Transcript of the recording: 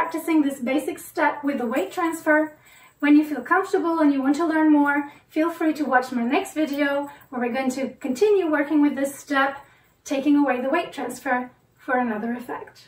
practicing this basic step with the weight transfer. When you feel comfortable and you want to learn more, feel free to watch my next video where we're going to continue working with this step, taking away the weight transfer for another effect.